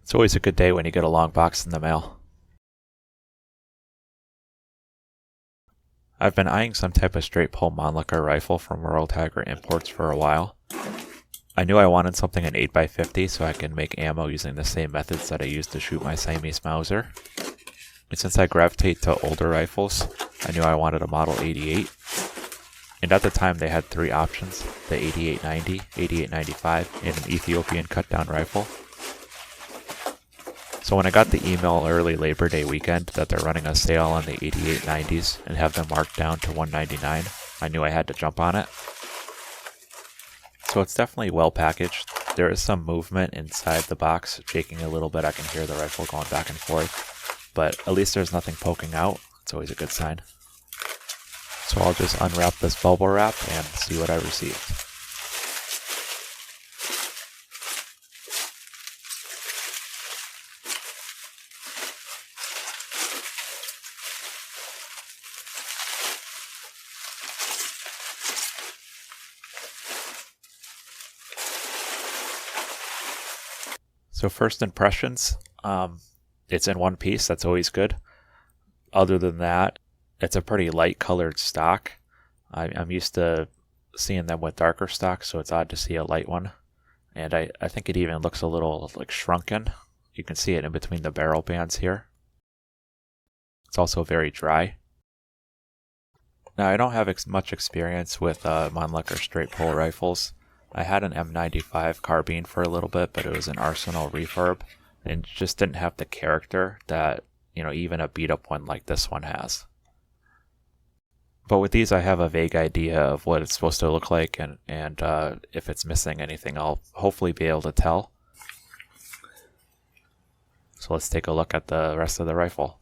It's always a good day when you get a long box in the mail. I've been eyeing some type of straight pull Mannlicher rifle from Rural Tiger Imports for a while. I knew I wanted something in 8x50 so I can make ammo using the same methods that I used to shoot my Siamese Mauser. And since I gravitate to older rifles, I knew I wanted a Model 88. And at the time they had three options, the 8890, 8895, and an Ethiopian cut-down rifle. So when I got the email early Labor Day weekend that they're running a sale on the 8890s and have them marked down to $199, I knew I had to jump on it. So it's definitely well packaged. There is some movement inside the box, shaking a little bit. I can hear the rifle going back and forth, but at least there's nothing poking out. It's always a good sign. So I'll just unwrap this bubble wrap and see what I received. So first impressions, it's in one piece. That's always good. Other than that, it's a pretty light colored stock. I'm used to seeing them with darker stock, so it's odd to see a light one. And I think it even looks a little like shrunken. You can see it in between the barrel bands here. It's also very dry. Now I don't have much experience with Mannlicher straight pull rifles. I had an M95 carbine for a little bit, but it was an Arsenal refurb and just didn't have the character that, even a beat up one like this one has. But with these, I have a vague idea of what it's supposed to look like, and if it's missing anything, I'll hopefully be able to tell. So let's take a look at the rest of the rifle.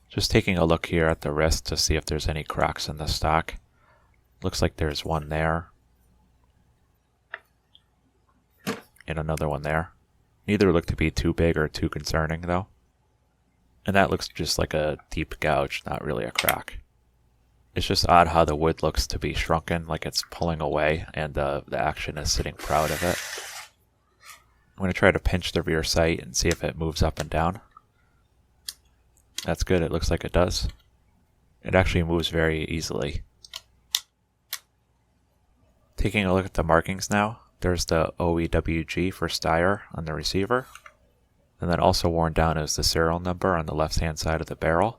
Just taking a look here at the wrist to see if there's any cracks in the stock. Looks like there's one there. And another one there. Neither look to be too big or too concerning though. And that looks just like a deep gouge, not really a crack. It's just odd how the wood looks to be shrunken, like it's pulling away, and the action is sitting proud of it. I'm going to try to pinch the rear sight and see if it moves up and down. That's good, it looks like it does. It actually moves very easily. Taking a look at the markings now, there's the OEWG for Steyr on the receiver. And then also worn down is the serial number on the left hand side of the barrel.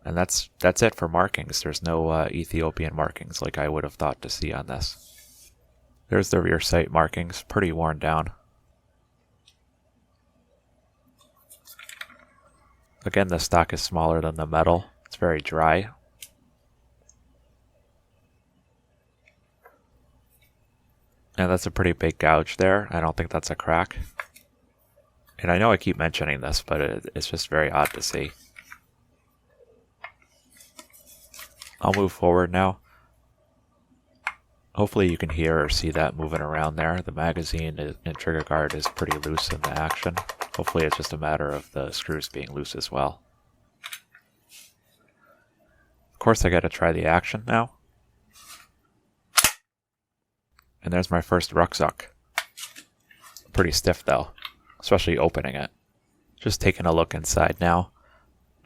And that's it for markings. There's no Ethiopian markings like I would have thought to see on this. There's the rear sight markings, pretty worn down. Again, the stock is smaller than the metal. It's very dry. And that's a pretty big gouge there. I don't think that's a crack. And I know I keep mentioning this, but it's just very odd to see. I'll move forward now. Hopefully you can hear or see that moving around there. The magazine and trigger guard is pretty loose in the action. Hopefully it's just a matter of the screws being loose as well. Of course I gotta try the action now. And there's my first rucksack. Pretty stiff though, especially opening it. Just taking a look inside now.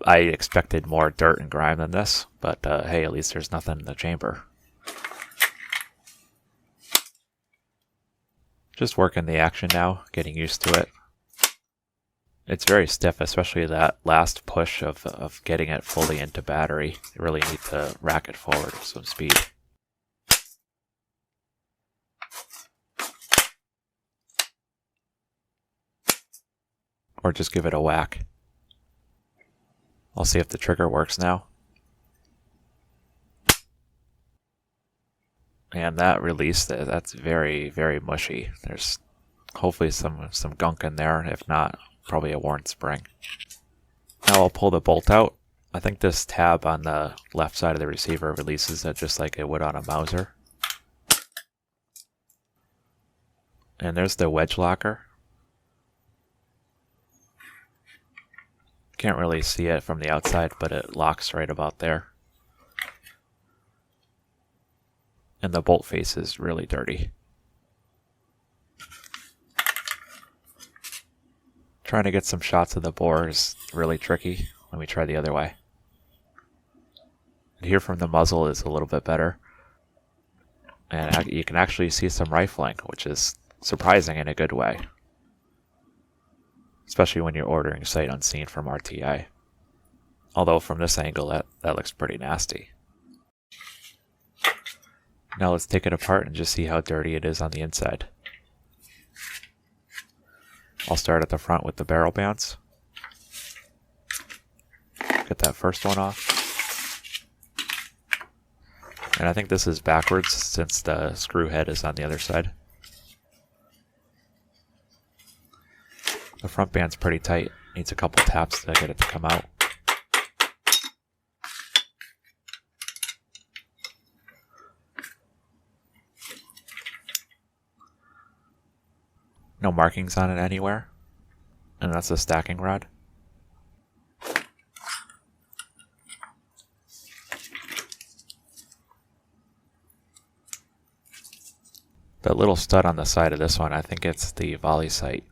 I expected more dirt and grime than this, but hey, at least there's nothing in the chamber. Just working the action now, getting used to it. It's very stiff, especially that last push of getting it fully into battery. You really need to rack it forward with some speed. Or just give it a whack. I'll see if the trigger works now. And that release, that's very, very mushy. There's hopefully some gunk in there. If not, probably a worn spring. Now I'll pull the bolt out. I think this tab on the left side of the receiver releases it just like it would on a Mauser. And there's the wedge locker. Can't really see it from the outside, but it locks right about there. And the bolt face is really dirty. Trying to get some shots of the bore is really tricky. Let me try the other way. And here from the muzzle is a little bit better. And you can actually see some rifling, which is surprising in a good way. Especially when you're ordering sight unseen from RTI. Although from this angle, that looks pretty nasty. Now let's take it apart and just see how dirty it is on the inside. I'll start at the front with the barrel bands. Get that first one off. And I think this is backwards since the screw head is on the other side. The front band's pretty tight. Needs a couple taps to get it to come out. No markings on it anywhere. And that's a stacking rod. That little stud on the side of this one, I think it's the volley sight.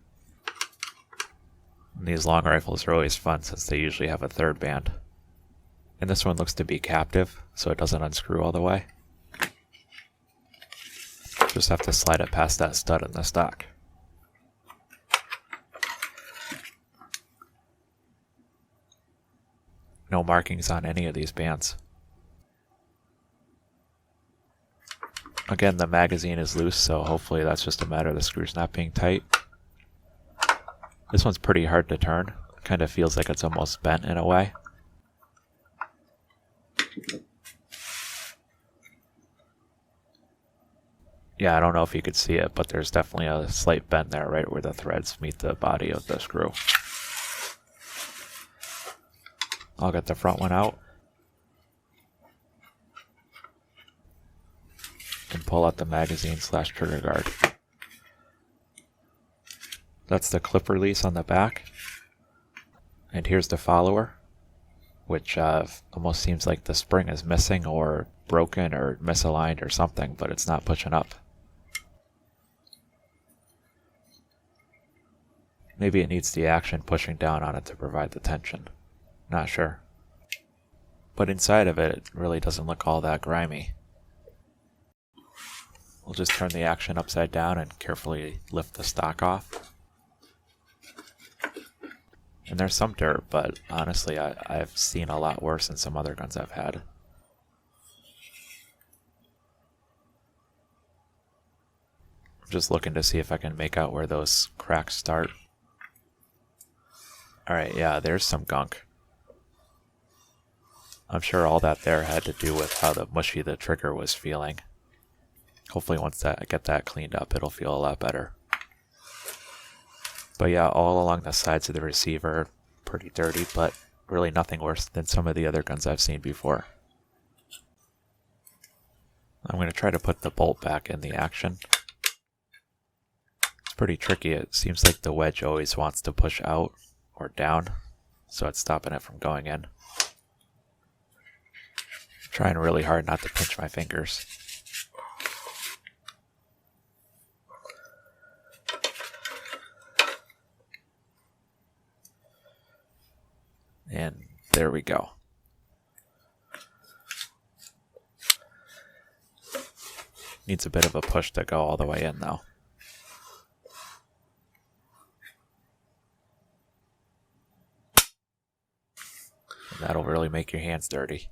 And these long rifles are always fun since they usually have a third band. And this one looks to be captive, so it doesn't unscrew all the way. Just have to slide it past that stud in the stock. No markings on any of these bands. Again, the magazine is loose, so hopefully that's just a matter of the screws not being tight. This one's pretty hard to turn. It kind of feels like it's almost bent in a way. Yeah, I don't know if you could see it, but there's definitely a slight bend there right where the threads meet the body of the screw. I'll get the front one out. And pull out the magazine / trigger guard. That's the clip release on the back. And here's the follower, which almost seems like the spring is missing or broken or misaligned or something, but it's not pushing up. Maybe it needs the action pushing down on it to provide the tension. Not sure. But inside of it really doesn't look all that grimy. We'll just turn the action upside down and carefully lift the stock off. And there's some dirt, but honestly I've seen a lot worse in some other guns I've had. I'm just looking to see if I can make out where those cracks start. Alright, yeah, there's some gunk. I'm sure all that there had to do with how mushy the trigger was feeling. Hopefully once I get that cleaned up, it'll feel a lot better. But yeah, all along the sides of the receiver, pretty dirty, but really nothing worse than some of the other guns I've seen before. I'm going to try to put the bolt back in the action. It's pretty tricky. It seems like the wedge always wants to push out or down, so it's stopping it from going in. I'm trying really hard not to pinch my fingers. And there we go. Needs a bit of a push to go all the way in though. And that'll really make your hands dirty.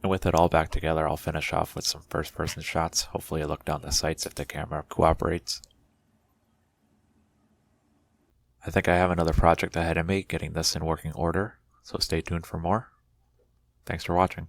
And with it all back together, I'll finish off with some first-person shots. Hopefully I look down the sights if the camera cooperates. I think I have another project ahead of me getting this in working order, so stay tuned for more. Thanks for watching.